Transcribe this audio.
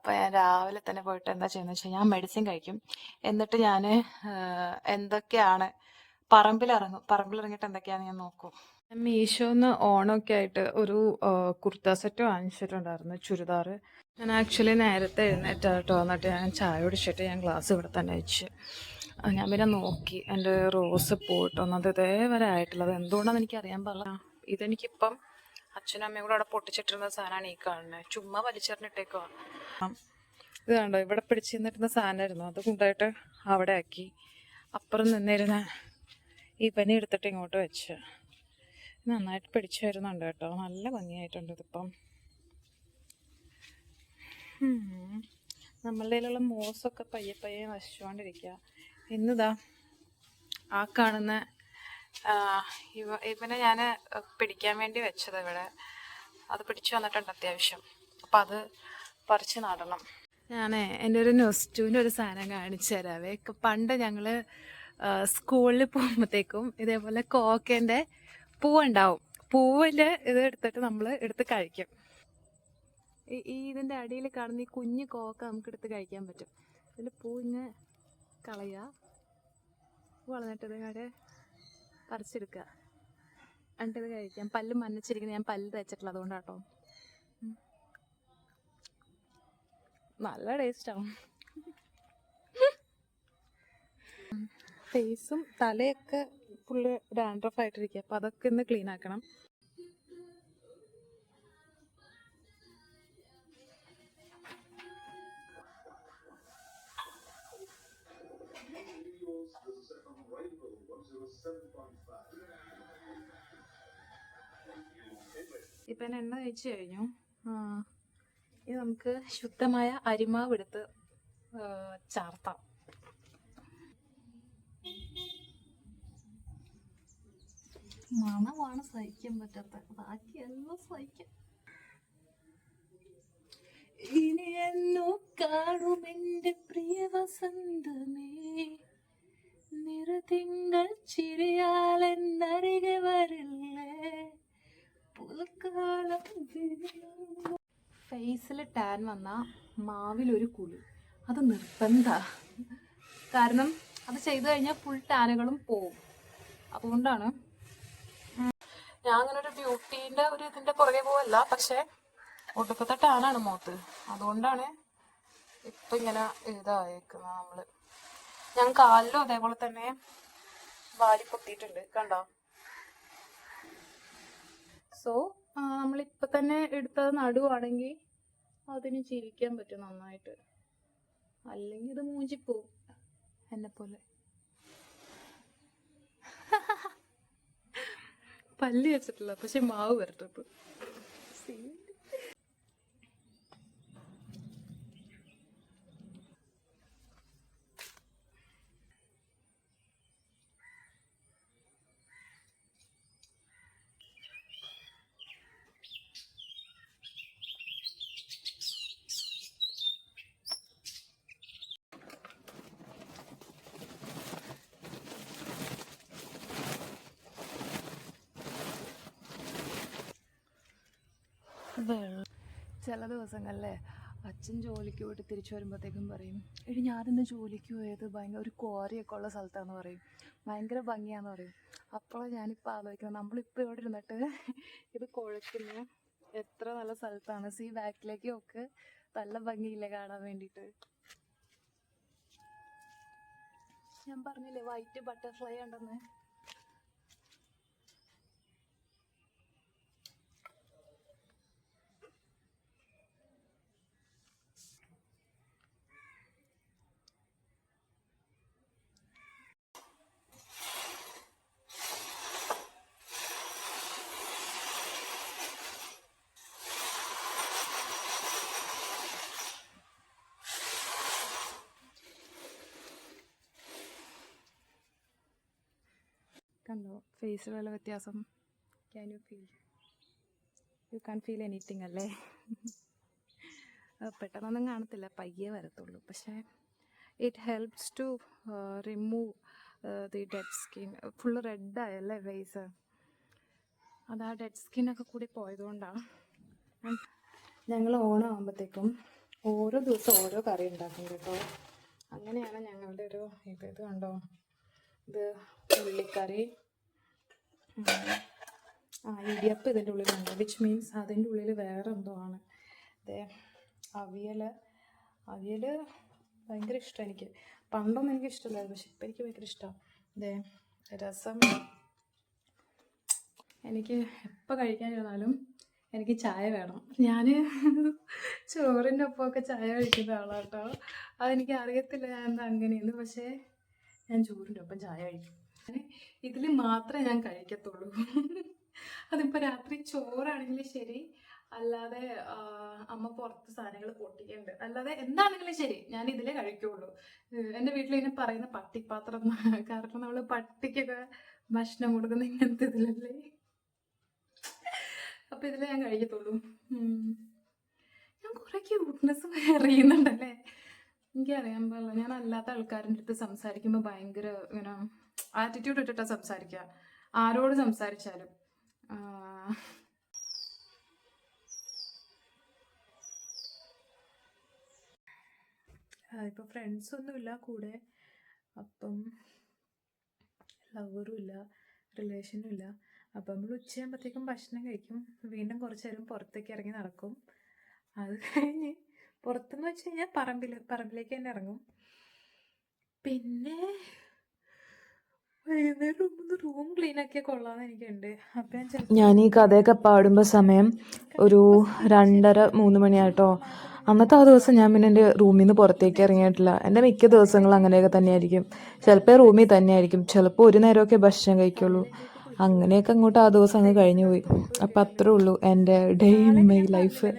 അപ്പോൾ ഞാൻ രാവിലെ തന്നെ പോയിട്ട് എന്താ ചെയ്യുന്നത് വെച്ചാൽ ഞാൻ മെഡിസിൻ കഴിക്കും. എന്നിട്ട് ഞാൻ എന്തൊക്കെയാണ് പറമ്പിലിറങ്ങിയിട്ട് എന്തൊക്കെയാണെന്ന് ഞാൻ നോക്കും. മീഷോന്ന് ഓണമൊക്കെ ആയിട്ട് ഒരു കുർത്ത സെറ്റ് വാങ്ങിച്ചിട്ടുണ്ടായിരുന്നു, ചുരിദാർ. ഞാൻ ആക്ച്വലി നേരത്തെ എഴുന്നേറ്റാട്ടോ. എന്നിട്ട് ഞാൻ ചായ കുടിച്ചിട്ട് ഞാൻ ഗ്ലാസ് ഇവിടെ തന്നെ വെച്ച് ഞാൻ പിന്നെ നോക്കി എൻ്റെ റോസ് പോയിട്ട് ഒന്നത് ഇതേവരെ ആയിട്ടുള്ളത് എന്തുകൊണ്ടാണെന്ന് എനിക്കറിയാൻ പാടില്ല. ഇതെനിക്കിപ്പം അച്ഛനും അമ്മയും കൂടെ അവിടെ പൊട്ടിച്ചിട്ടിരുന്ന സാധനമാണ് ഈ കാണുന്നത്. ചുമ്മാ വലിച്ചെറിഞ്ഞിട്ടേക്കോ. ഇത് കണ്ടോ, ഇവിടെ പിടിച്ച് നിന്നിരുന്ന സാധനമായിരുന്നു, അത് കൊണ്ടായിട്ട് അവിടെ ആക്കി. അപ്പുറം നിന്നിരുന്ന ഈ പനി എടുത്തിട്ട് ഇങ്ങോട്ട് വെച്ച് നന്നായിട്ട് പിടിച്ചു വരുന്നുണ്ട് കേട്ടോ. നല്ല ഭംഗിയായിട്ടുണ്ട് ഇതിപ്പം. നമ്മളുടെ കയ്യിലുള്ള മോസൊക്കെ പയ്യെ പയ്യെ നശിച്ചുകൊണ്ടിരിക്കുക. ഇന്നിതാ ആ കാണുന്ന ഇവനെ ഞാൻ പിടിക്കാൻ വേണ്ടി വെച്ചത് ഇവിടെ. അത് പിടിച്ചു വന്നിട്ടുണ്ട് അത്യാവശ്യം. അപ്പം അത് പറിച്ച് നടണം. ഞാൻ എൻ്റെ ഒരു നൊസ്റ്റുവിൻ്റെ ഒരു സാധനം കാണിച്ചു തരാവേ. പണ്ട് ഞങ്ങൾ സ്കൂളിൽ പോകുമ്പോഴത്തേക്കും ഇതേപോലെ കോക്കേൻ്റെ പൂവുണ്ടാവും. പൂവിൽ ഇത് എടുത്തിട്ട് നമ്മൾ എടുത്ത് കഴിക്കും. ഇതിൻ്റെ അടിയിൽ കാണുന്ന ഈ കുഞ്ഞ് കോക്ക നമുക്ക് എടുത്ത് കഴിക്കാൻ പറ്റും. ഇതിൽ പൂ ഇങ്ങനെ കളയുക, വളർന്നിട്ട് ഇതങ്ങടെ പറിച്ചെടുക്കുക, എന്നിട്ട് ഇത് കഴിക്കാം. പല്ല് മഞ്ഞച്ചിരിക്കുന്നത് ഞാൻ പല്ല് തേച്ചിട്ടുള്ളത് അതുകൊണ്ടാട്ടോ. നല്ല ടേസ്റ്റാവും. ഫേസും തലയൊക്കെ ഫുള്ള് ഡാൻഡ്രഫ് ആയിട്ടിരിക്കുക. അപ്പം അതൊക്കെ ഒന്ന് ക്ലീൻ ആക്കണം. ഇപ്പം എണ്ണ കഴിച്ചു കഴിഞ്ഞു. ഇത് നമുക്ക് ശുദ്ധമായ അരിമാവ് എടുത്ത് ചാർത്താം. മണമാണ് സഹിക്കാൻ പറ്റാത്ത, ബാക്കിയെല്ലാം സഹിക്കാം. ഇനി എന്നോ കാണും എൻ്റെ പ്രിയ വസന്തമേ, നിറതിങ്കൾ ചിരിയാൽ എന്നരികെ വരില്ലേ പുൽക്കാലം. ഫേസിൽ ടാൻ വന്നാൽ മാവിലൊരു കുളി, അത് നിർബന്ധ. കാരണം അത് ചെയ്തു കഴിഞ്ഞാൽ ഫുൾ ടാനുകളും പോവും. അതുകൊണ്ടാണ് ഞാൻ അങ്ങനെ ഒരു ബ്യൂട്ടീൻ്റെ ഒരു ഇതിൻ്റെ പുറകെ പോവല്ല. പക്ഷെ ഒടുക്കത്തെ ടാനാണ് മുഖത്ത്, അതുകൊണ്ടാണ് ഇപ്പം ഇങ്ങനെ ഇതായേക്കുന്നത്. ഞാൻ കാലിലും അതേപോലെ തന്നെ വാരി പൊത്തിയിട്ടുണ്ട്, കണ്ടോ. സോ നമ്മളിപ്പോൾ തന്നെ എടുത്തത് നടുവാണെങ്കിൽ അതിന് ചിരിക്കാൻ പറ്റും നന്നായിട്ട്. അല്ലെങ്കിൽ ഇത് മൂഞ്ചിപ്പോവും എന്നെപ്പോലെ. പല്ല് വെച്ചിട്ടില്ല, പക്ഷെ മാവ് വരട്ടു. ചില ദിവസങ്ങളിലെ അച്ഛൻ ജോലിക്ക് പോയിട്ട് തിരിച്ചു വരുമ്പോഴത്തേക്കും പറയും, എടി ഞാനിന്ന് ജോലിക്ക് പോയത് ഭയങ്കര ഒരു ക്വാറിയൊക്കെ ഉള്ള സ്ഥലത്താണെന്ന് പറയും, ഭയങ്കര ഭംഗിയാന്ന് പറയും. അപ്പോഴാണ് ഞാനിപ്പോൾ ആലോചിക്കുന്നത്, നമ്മളിപ്പോൾ ഇവിടെ ഇരുന്നിട്ട് ഇത് കുഴക്കുന്ന എത്ര നല്ല സ്ഥലത്താണ്. സീ ബാക്കിലേക്ക് ഒക്കെ നല്ല ഭംഗിയില്ലേ കാണാൻ വേണ്ടിയിട്ട്. ഞാൻ പറഞ്ഞില്ലേ വൈറ്റ് ബട്ടർഫ്ലൈ ഉണ്ടെന്ന്. കണ്ടോ ഫേസിലുള്ള വ്യത്യാസം? Can you feel? You can feel anything അല്ലേ? പെട്ടെന്നൊന്നും കാണത്തില്ല, പയ്യെ വരത്തുള്ളൂ. പക്ഷേ it helps to remove the dead skin. Full റെഡായല്ലേ ഫേസ്, അത് ആ ഡെഡ് സ്കിന്നൊക്കെ കൂടി പോയതുകൊണ്ടാണ്. ഞങ്ങൾ ഓണം ആകുമ്പോഴത്തേക്കും ഓരോ ദിവസം ഓരോ കറി ഉണ്ടാക്കും കേട്ടോ. അങ്ങനെയാണ് ഞങ്ങളുടെ ഒരു ഇത് കണ്ടോ, ഇത് ഉള്ളിക്കറി. ഇടിയപ്പം ഇതിൻ്റെ ഉള്ളിലുണ്ട്, വിച്ച് മീൻസ് അതിൻ്റെ ഉള്ളിൽ വേറെ എന്തോ ആണ്. അതെ, അവിയൽ ഭയങ്കര ഇഷ്ടമാണ് എനിക്ക്. പണ്ടൊന്നും എനിക്ക് ഇഷ്ടമില്ലായിരുന്നു, പക്ഷെ ഇപ്പം എനിക്ക് ഭയങ്കര ഇഷ്ടമാണ്. അതെ, രസം. എനിക്ക് എപ്പോൾ കഴിക്കാനിരുന്നാലും എനിക്ക് ചായ വേണം. ഞാൻ ചോറിൻ്റെ ഒപ്പമൊക്കെ ചായ കഴിക്കുന്ന ആളാണ് കേട്ടോ. അതെനിക്ക് അറിയത്തില്ല ഞാൻ എന്താ അങ്ങനെയെന്ന്, പക്ഷേ ഞാൻ ചോറിൻ്റെ ഒപ്പം ചായ കഴിക്കും. ഇതിൽ മാത്രമേ ഞാൻ കഴിക്കത്തുള്ളൂ. അതിപ്പോൾ രാത്രി ചോറാണെങ്കിലും ശരി, അല്ലാതെ അമ്മ പുറത്ത് സാധനങ്ങൾ പൊട്ടിക്കുന്നുണ്ട്, അല്ലാതെ എന്താണെങ്കിലും ശരി ഞാൻ ഇതിലേ കഴിക്കുള്ളൂ. എൻ്റെ വീട്ടിൽ ഇങ്ങനെ പറയുന്ന പട്ടിപ്പാത്രം, കാരണം നമ്മൾ പട്ടിക്കൊക്കെ ഭക്ഷണം കൊടുക്കുന്ന ഇങ്ങനത്തെ ഇതിലല്ലേ, അപ്പം ഇതിലേ ഞാൻ കഴിക്കത്തുള്ളൂ. ഞാൻ കുറേ ക്യൂട്ട്നെസ് അറിയുന്നുണ്ടല്ലേ, എനിക്കറിയാൻ പാടില്ല. ഞാൻ അല്ലാത്ത ആൾക്കാരുടെ അടുത്ത് സംസാരിക്കുമ്പോൾ ഭയങ്കര ഇങ്ങനെ ആറ്റിറ്റ്യൂഡ് ഇട്ടിട്ടാണ് സംസാരിക്കുക, ആരോട് സംസാരിച്ചാലും. ഇപ്പോൾ ഫ്രണ്ട്സൊന്നുമില്ല കൂടെ, അപ്പം ലവറും ഇല്ല, റിലേഷനും ഇല്ല. അപ്പം നമ്മൾ ഉച്ചയാകുമ്പോഴത്തേക്കും ഭക്ഷണം കഴിക്കും, വീണ്ടും കുറച്ച് നേരം പുറത്തേക്ക് ഇറങ്ങി നടക്കും. അത് കഴിഞ്ഞ് പുറത്തെന്ന് വെച്ച് കഴിഞ്ഞാൽ പറമ്പിലേക്ക് തന്നെ ഇറങ്ങും. പിന്നെ വൈകുന്നേരം റൂം ക്ലീൻ ആക്കിയാൽ കൊള്ളാമെന്ന് എനിക്കുണ്ട്. അപ്പം ഞാൻ ഈ കഥയൊക്കെ പാടുമ്പോൾ സമയം ഒരു 2:30-3 മണിയായിട്ടോ. അന്നത്തെ ആ ദിവസം ഞാൻ പിന്നെ എൻ്റെ റൂമിൽ നിന്ന് പുറത്തേക്ക് ഇറങ്ങിയിട്ടില്ല. എൻ്റെ മിക്ക ദിവസങ്ങളും അങ്ങനെയൊക്കെ തന്നെയായിരിക്കും. ചിലപ്പോൾ റൂമിൽ തന്നെയായിരിക്കും, ചിലപ്പോൾ ഒരു നേരമൊക്കെ ഭക്ഷണം കഴിക്കുള്ളൂ. അങ്ങനെയൊക്കെ അങ്ങോട്ട് ആ ദിവസം അങ്ങ് കഴിഞ്ഞു പോയി. അപ്പം അത്രേ ഉള്ളൂ എൻ്റെ ഡേ ഇൻ മൈ ലൈഫ്.